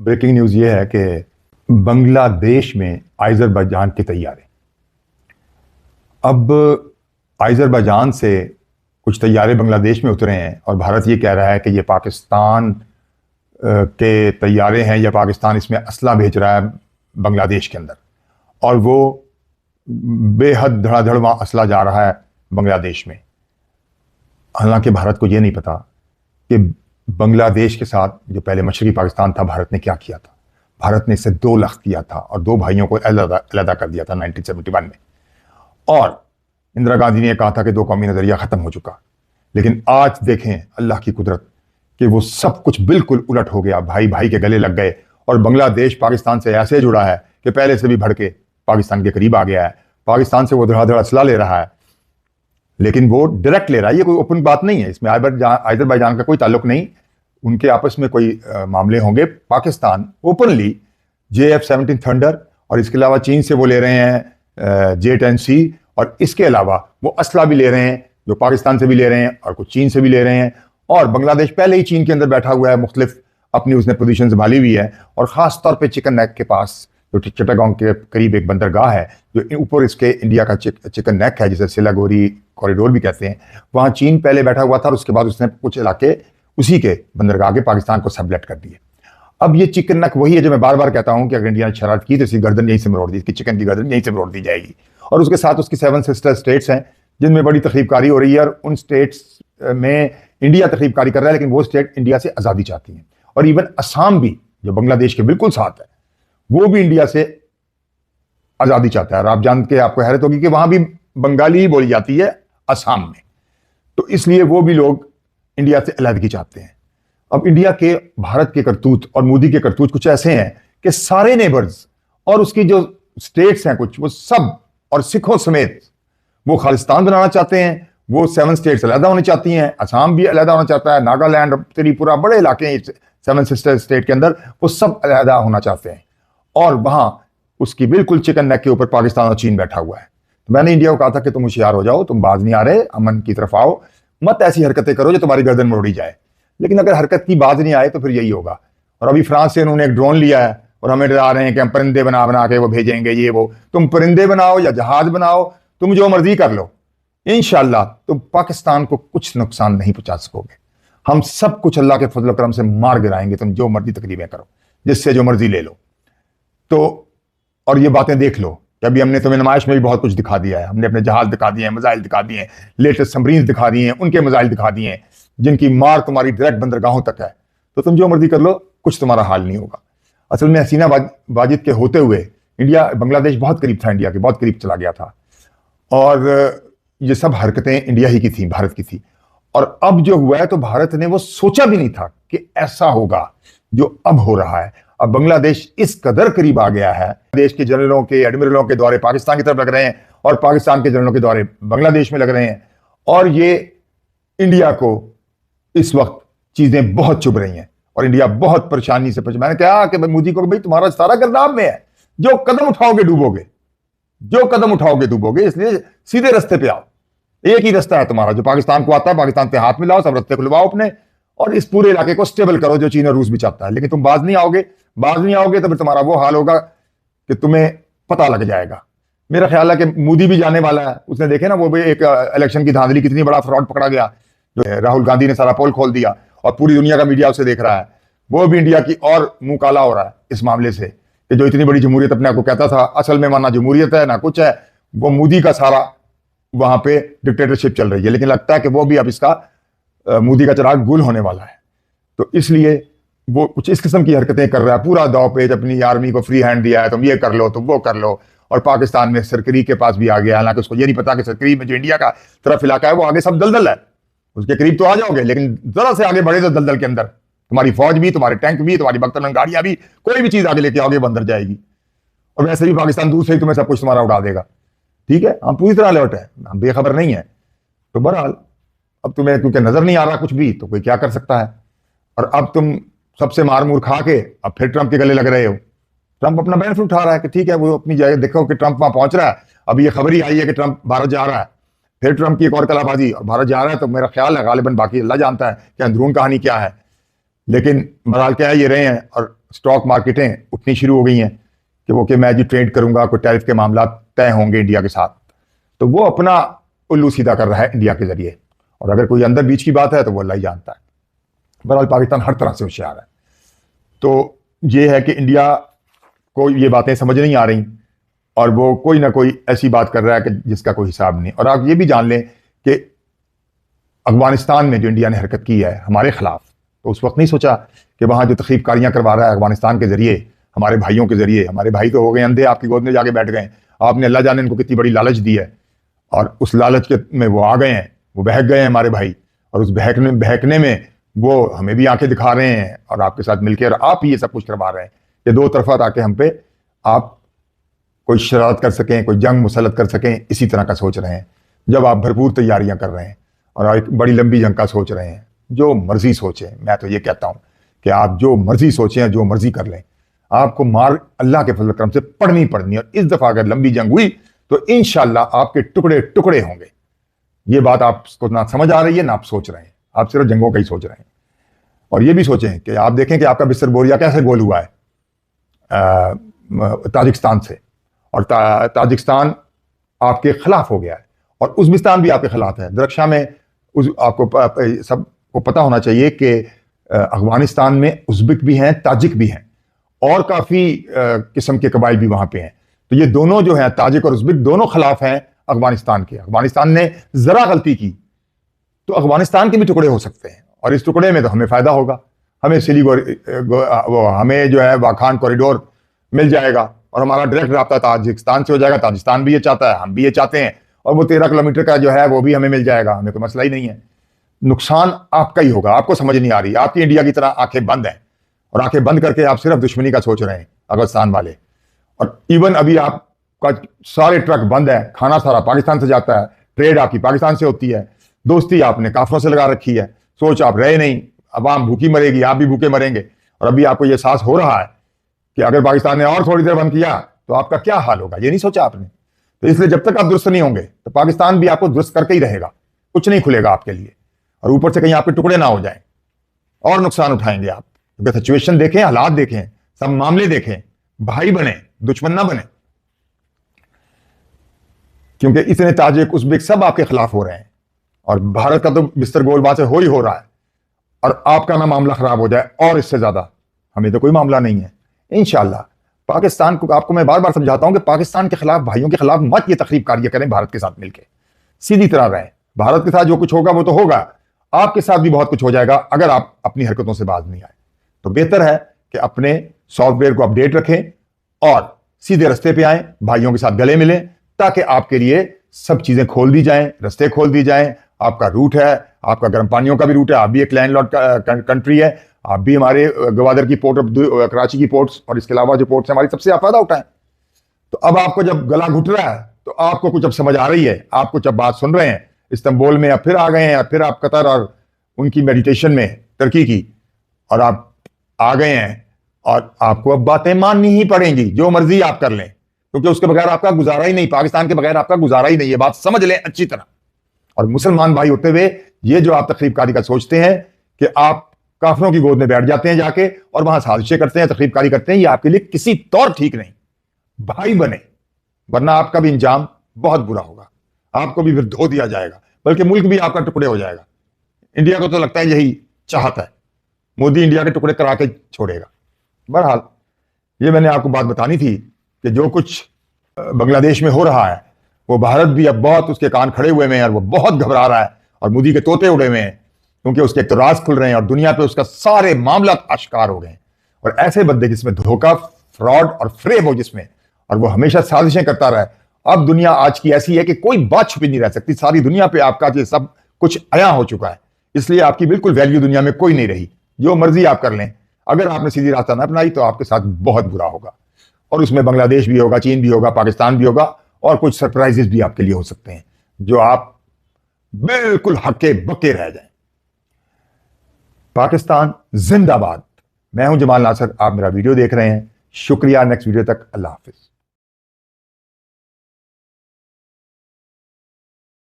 Breaking news ये है कि बांग्लादेश में अज़रबैजान की तैयारी। अब अज़रबैजान से कुछ तैयारे बांग्लादेश में उतरे हैं और भारत ये कह रहा है कि ये पाकिस्तान के तैयारे हैं या पाकिस्तान इसमें असला भेज रहा है बांग्लादेश के अंदर, और वो बेहद धड़ाधड़ वहाँ असला जा रहा है बांग्लादेश में। हालांकि भारत को ये नहीं पता कि बांग्लादेश के साथ जो पहले मशरकी पाकिस्तान था, भारत ने क्या किया था। भारत ने इससे 2 लख्त किया था और 2 भाइयों को अलग कर दिया था 1971 में, और इंदिरा गांधी ने कहा था कि 2 कौमी नजरिया खत्म हो चुका। लेकिन आज देखें अल्लाह की कुदरत कि वो सब कुछ बिल्कुल उलट हो गया। भाई भाई के गले लग गए और बांग्लादेश पाकिस्तान से ऐसे जुड़ा है कि पहले से भी बढ़ के पाकिस्तान के करीब आ गया है। पाकिस्तान से वो धड़ाधड़ असला ले रहा है, लेकिन वो डायरेक्ट ले रहा है। ये कोई ओपन बात नहीं है, इसमें अज़रबैजान का कोई ताल्लुक नहीं। उनके आपस में कोई मामले होंगे। पाकिस्तान ओपनली JF-17 थंडर और इसके अलावा चीन से वो ले रहे हैं J-10C, और इसके अलावा वो असला भी ले रहे हैं जो पाकिस्तान से भी ले रहे हैं और कुछ चीन से भी ले रहे हैं। और बांग्लादेश पहले ही चीन के अंदर बैठा हुआ है, मुख्तलिफ अपनी उसने पोजीशन संभाली हुई है। और ख़ास तौर पे चिकन नेक के पास जो चिटागोंग के करीब एक बंदरगाह है, जो ऊपर इसके इंडिया का चिकन नेक है, जिसे सिलागोरी कॉरिडोर भी कहते हैं, वहाँ चीन पहले बैठा हुआ था और उसके बाद उसने कुछ इलाके उसी के बंदरगाह के पाकिस्तान को सबलेट कर दिए। अब ये चिकन नेक वही है जो मैं बार बार कहता हूँ कि अगर इंडिया ने शरारत की तो इसकी गर्दन यहीं से मरोड़ दी, इसकी चिकन की गर्दन यहीं से मरोड़ दी जाएगी। और उसके साथ उसकी 7 सिस्टर स्टेट्स हैं जिनमें बड़ी तकरीबकारी हो रही है, और उन स्टेट्स में इंडिया तकरीबकारी कर रहा है, लेकिन वो स्टेट इंडिया से आज़ादी चाहती हैं। और इवन असम भी जो बांग्लादेश के बिल्कुल साथ है, वो भी इंडिया से आज़ादी चाहता है। और आप जान के आपको हैरत होगी कि वहाँ भी बंगाली ही बोली जाती है असम में, तो इसलिए वो भी लोग इंडिया से अलहदगी चाहते हैं। अब इंडिया के भारत के करतूत और मोदी के करतूत कुछ ऐसे हैं कि सारे नेबर्स और उसकी जो स्टेट्स हैं कुछ, वो सब और सिखों समेत वो खालिस्तान बनाना चाहते हैं। वो 7 स्टेट्स अलहदा होनी चाहती हैं, असम भी अलहदा होना चाहता है, नागालैंड, त्रिपुरा, बड़े इलाके हैं 7 सिस्टर स्टेट के अंदर, वो सब अलहदा होना चाहते हैं। और वहां उसकी बिल्कुल चिकन नेक के ऊपर पाकिस्तान और चीन बैठा हुआ है। तो मैंने इंडिया को कहा था कि तुम होशियार हो जाओ, तुम बाज नहीं आ रहे, अमन की तरफ आओ, मत ऐसी हरकतें करो जो तुम्हारी गर्दन मरोड़ी जाए। लेकिन अगर हरकत की बाज नहीं आए तो फिर यही होगा। और अभी फ्रांस से उन्होंने एक ड्रोन लिया है और हमें डरा रहे हैं कि हम परिंदे बना बना के वो भेजेंगे, ये वो। तुम परिंदे बनाओ या जहाज बनाओ, तुम जो मर्जी कर लो, इंशाल्लाह तुम पाकिस्तान को कुछ नुकसान नहीं पहुंचा सकोगे। हम सब कुछ अल्लाह के फजल करम से मार गिराएंगे। तुम जो मर्जी तकरीबें करो, जिससे जो मर्जी ले लो। तो और ये बातें देख लो कि अभी हमने तुम्हें नुमाइश में भी बहुत कुछ दिखा दिया है। हमने अपने जहाज दिखा दिए हैं, मिसाइल दिखा दिए हैं, लेटेस्ट सबमरीन दिखा दिए हैं, उनके मिसाइल दिखा दिए हैं जिनकी मार तुम्हारी डायरेक्ट बंदरगाहों तक है। तो तुम जो मर्जी कर लो, कुछ तुम्हारा हाल नहीं होगा। असल में हसीना वाजिद के होते हुए इंडिया, बांग्लादेश बहुत करीब था, इंडिया के बहुत करीब चला गया था। और ये सब हरकतें इंडिया ही की थी, भारत की थी। और अब जो हुआ है तो भारत ने वो सोचा भी नहीं था कि ऐसा होगा जो अब हो रहा है। अब बांग्लादेश इस कदर करीब आ गया है, देश के जनरलों के, एडमिरलों के दौरे पाकिस्तान की तरफ लग रहे हैं और पाकिस्तान के जनरलों के दौरे बांग्लादेश में लग रहे हैं। और ये इंडिया को इस वक्त चीजें बहुत चुभ रही हैं और इंडिया बहुत परेशानी से मैंने कहा कि मोदी को, भाई तुम्हारा सारा गर्दाब में है, जो कदम उठाओगे डूबोगे, जो कदम उठाओगे डूबोगे, इसलिए सीधे रास्ते पे आओ। एक ही रास्ता है तुम्हारा जो पाकिस्तान को आता है, पाकिस्तान के हाथ में लाओ, सब रास्ते खुलवाओ अपने, और इस पूरे इलाके को स्टेबल करो जो चीन और रूस भी चाहता है। लेकिन तुम बाज नहीं आओगे तो फिर तुम्हारा वो हाल होगा कि तुम्हें पता लग जाएगा। मेरा ख्याल है कि मोदी भी जाने वाला है। उसने देखे ना, वो भी एक इलेक्शन की धांधली, कितनी बड़ा फ्रॉड पकड़ा गया, जो राहुल गांधी ने सारा पोल खोल दिया और पूरी दुनिया का मीडिया उसे देख रहा है। वो भी इंडिया की और मुंह काला हो रहा है इस मामले से कि जो इतनी बड़ी जमहूरियत अपने आप को कहता था, असल में ना जमहूरियत है ना कुछ है, वो मोदी का सारा वहां पे डिक्टेटरशिप चल रही है। लेकिन लगता है कि वो भी अब इसका मोदी का चिराग गुल होने वाला है। तो इसलिए वो कुछ इस किस्म की हरकतें कर रहा है, पूरा दाव पेच अपनी आर्मी को फ्री हैंड दिया है, तुम ये कर लो, तुम वो कर लो। और पाकिस्तान में सरकरी के पास भी आ गया, हालांकि उसको ये नहीं पता कि सरकरी में जो इंडिया का तरफ इलाका है वो आगे सब दलदल है, उसके करीब तो आ जाओगे, लेकिन जरा से आगे बढ़े तो दलदल के अंदर तुम्हारी फौज भी, तुम्हारे टैंक भी, तुम्हारी बख्तरबंद गाड़ियां भी, कोई भी चीज आगे लेके आओगे बंदर जाएगी। और वैसे भी पाकिस्तान दूर से ही तुम्हें सब कुछ तुम्हारा उड़ा देगा। ठीक है, हम पूरी तरह अलर्ट है, हम बेखबर नहीं है। तो बहरहाल अब तुम्हें क्योंकि नजर नहीं आ रहा कुछ भी, तो कोई क्या कर सकता है। और अब तुम सबसे मार मूर खा के अब फिर ट्रंप के गले लग रहे हो। ट्रंप अपना बेनिफिट उठा रहा है कि ठीक है, वो अपनी जगह देखो कि ट्रंप वहां पहुंच रहा है। अब ये खबर ही आई है कि ट्रंप भारत जा रहा है, फिर ट्रंप की एक और कलाबाजी, और भारत जा रहा है। तो मेरा ख्याल है गालिबन, बाकी अल्लाह जानता है कि अंदरून कहानी क्या है, लेकिन बहरहाल क्या है, ये रहे हैं। और स्टॉक मार्केटें उठनी शुरू हो गई हैं कि मैं जी ट्रेड करूंगा, कोई टैरिफ के मामला तय होंगे इंडिया के साथ, तो वो अपना उल्लू सीधा कर रहा है इंडिया के जरिए। और अगर कोई अंदर बीच की बात है तो वो अल्लाह ही जानता है। बहरहाल पाकिस्तान हर तरह से होशियार है। तो ये है कि इंडिया को ये बातें समझ नहीं आ रही और वो कोई ना कोई ऐसी बात कर रहा है कि जिसका कोई हिसाब नहीं। और आप ये भी जान लें कि अफगानिस्तान में जो इंडिया ने हरकत की है हमारे खिलाफ, तो उस वक्त नहीं सोचा कि वहां जो तखरीबकारियां करवा रहा है अफगानिस्तान के जरिए, हमारे भाइयों के जरिए, हमारे भाई तो हो गए अंधे, आपकी गोद में जाके बैठ गए, आपने अल्लाह जाने इनको कितनी बड़ी लालच दी है, और उस लालच के में वो आ गए हैं, वो बहक गए हैं हमारे भाई, और उस बहकने में वो हमें भी आंखें दिखा रहे हैं और आपके साथ मिलकर आप ही ये सब कुछ करवा रहे हैं कि दो तरफा ताकि हम पे आप कोई शरारत कर सकें, कोई जंग मुसल्लत कर सकें, इसी तरह का सोच रहे हैं। जब आप भरपूर तैयारियां कर रहे हैं और एक बड़ी लंबी जंग का सोच रहे हैं, जो मर्जी सोचें, मैं तो ये कहता हूं कि आप जो मर्जी सोचें, जो मर्जी कर लें, आपको मार अल्लाह के फजल करम से पड़नी पड़नी। और इस दफा अगर लंबी जंग हुई तो इंशाअल्लाह आपके टुकड़े टुकड़े होंगे। ये बात आपको ना समझ आ रही है ना आप सोच रहे हैं, आप सिर्फ जंगों का ही सोच रहे हैं। और ये भी सोचें कि आप देखें कि आपका बिस्तर बोरिया कैसे गोल हुआ है ताजिकिस्तान से, और ताजिकिस्तान आपके खिलाफ हो गया है और उज़्बेकिस्तान भी आपके खिलाफ है। दरक्षा में आपको सबको पता होना चाहिए कि अफगानिस्तान में उज़्बेक भी हैं, ताजिक भी हैं और काफ़ी किस्म के कबाइल भी वहाँ पे हैं। तो ये दोनों जो हैं, ताजिक और उज़्बेक, दोनों खिलाफ हैं अफगानिस्तान के। अफगानिस्तान ने ज़रा गलती की तो अफगानिस्तान के भी टुकड़े हो सकते हैं और इस टुकड़े में तो हमें फ़ायदा होगा, हमें हमें जो है वाखान कॉरिडोर मिल जाएगा और हमारा डायरेक्ट रास्ता ताजिकिस्तान से हो जाएगा। ताजिकिस्तान भी ये चाहता है, हम भी ये चाहते हैं, और वो 13 किलोमीटर का जो है वो भी हमें मिल जाएगा, हमें कोई मसला ही नहीं है। नुकसान आपका ही होगा, आपको समझ नहीं आ रही, आपकी इंडिया की तरह आंखें बंद हैं और आंखें बंद करके आप सिर्फ दुश्मनी का सोच रहे हैं अफगानिस्तान वाले। और इवन अभी आपका सारे ट्रक बंद है, खाना सारा पाकिस्तान से जाता है, ट्रेड आपकी पाकिस्तान से होती है, दोस्ती आपने काफरों से लगा रखी है, सोच आप रहे नहीं, अवाम भूखी मरेगी, आप भी भूखे मरेंगे। और अभी आपको यह एहसास हो रहा है कि अगर पाकिस्तान ने और थोड़ी देर बंद किया तो आपका क्या हाल होगा, ये नहीं सोचा आपने। तो इसलिए जब तक आप दुरुस्त नहीं होंगे तो पाकिस्तान भी आपको दुरुस्त करके ही रहेगा, कुछ नहीं खुलेगा आपके लिए, और ऊपर से कहीं आपके टुकड़े ना हो जाएं और नुकसान उठाएंगे आप। क्योंकि सिचुएशन देखें, हालात देखें, सब मामले देखें, भाई बने, दुश्मन ना बने, क्योंकि इतने ताजिक उज़्बेक सब आपके खिलाफ हो रहे हैं और भारत का तो बिस्तर गोल वहां से हो ही हो रहा है, और आपका ना मामला खराब हो जाए और इससे ज्यादा हमें तो कोई मामला नहीं है। इंशाअल्लाह पाकिस्तान को, आपको मैं बार बार समझाता हूं कि पाकिस्तान के खिलाफ, भाइयों के खिलाफ मत ये तकरीब कार्य करें, भारत के साथ मिलकर सीधी तरह रहें। भारत के साथ जो कुछ होगा वो तो होगा, आपके साथ भी बहुत कुछ हो जाएगा अगर आप अपनी हरकतों से बाज नहीं आए। तो बेहतर है कि अपने सॉफ्टवेयर को अपडेट रखें और सीधे रास्ते पे आए, भाइयों के साथ गले मिलें, ताकि आपके लिए सब चीजें खोल दी जाएं, रास्ते खोल दी जाएं। आपका रूट है, आपका गर्म पानियों का भी रूट है, आप भी एक लैंडलॉर्ड कंट्री है, आप भी हमारे गवादर की पोर्ट, कराची की पोर्ट्स और इसके अलावा जो पोर्ट्स हमारी, सबसे आप फायदा उठाएं। तो अब आपको जब गला घुट रहा है तो आपको कुछ अब समझ आ रही है, आप कुछ अब बात सुन रहे हैं, इस्तांबुल में अब फिर आ गए हैं, फिर आप कतर और उनकी मेडिटेशन में तरक्की की और आप आ गए हैं, और आपको अब बातें माननी ही पड़ेंगी, जो मर्जी आप कर लें, क्योंकि उसके बगैर आपका गुजारा ही नहीं, पाकिस्तान के बगैर आपका गुजारा ही नहीं, ये बात समझ लें अच्छी तरह। और मुसलमान भाई होते हुए ये जो आप तकरीबकारी का सोचते हैं कि आप काफिरों की गोद में बैठ जाते हैं जाके और वहां साजिशें करते हैं, तकरीबकारी करते हैं, ये आपके लिए किसी तौर ठीक नहीं। भाई बने, वरना आपका भी इंजाम बहुत बुरा होगा, आपको भी फिर धो दिया जाएगा, बल्कि मुल्क भी आपका टुकड़े हो जाएगा। इंडिया को तो लगता है यही चाहता है, मोदी इंडिया के टुकड़े करा के छोड़ेगा। बहरहाल ये मैंने आपको बात बतानी थी कि जो कुछ बांग्लादेश में हो रहा है वो भारत भी अब बहुत उसके कान खड़े हुए हैं और वो बहुत घबरा रहा है और मोदी के तोते उड़े हुए हैं, क्योंकि उसके एक राज खुल रहे हैं और दुनिया पे उसका सारे मामला आश्कार हो गए हैं। और ऐसे बंदे जिसमें धोखा, फ्रॉड और फ्रेब हो जिसमें, और वो हमेशा साजिशें करता रहा है। अब दुनिया आज की ऐसी है कि कोई बात छुपी नहीं रह सकती, सारी दुनिया पे आपका ये सब कुछ आया हो चुका है, इसलिए आपकी बिल्कुल वैल्यू दुनिया में कोई नहीं रही। जो मर्जी आप कर लें, अगर आपने सीधी रास्ता ना अपनाई तो आपके साथ बहुत बुरा होगा, और उसमें बांग्लादेश भी होगा, चीन भी होगा, पाकिस्तान भी होगा, और कुछ सरप्राइजेस भी आपके लिए हो सकते हैं जो आप बिल्कुल हक्के बक्के रह जाएं। पाकिस्तान जिंदाबाद। मैं हूं जमाल नासिर, आप मेरा वीडियो देख रहे हैं। शुक्रिया। नेक्स्ट वीडियो तक अल्लाह हाफिज।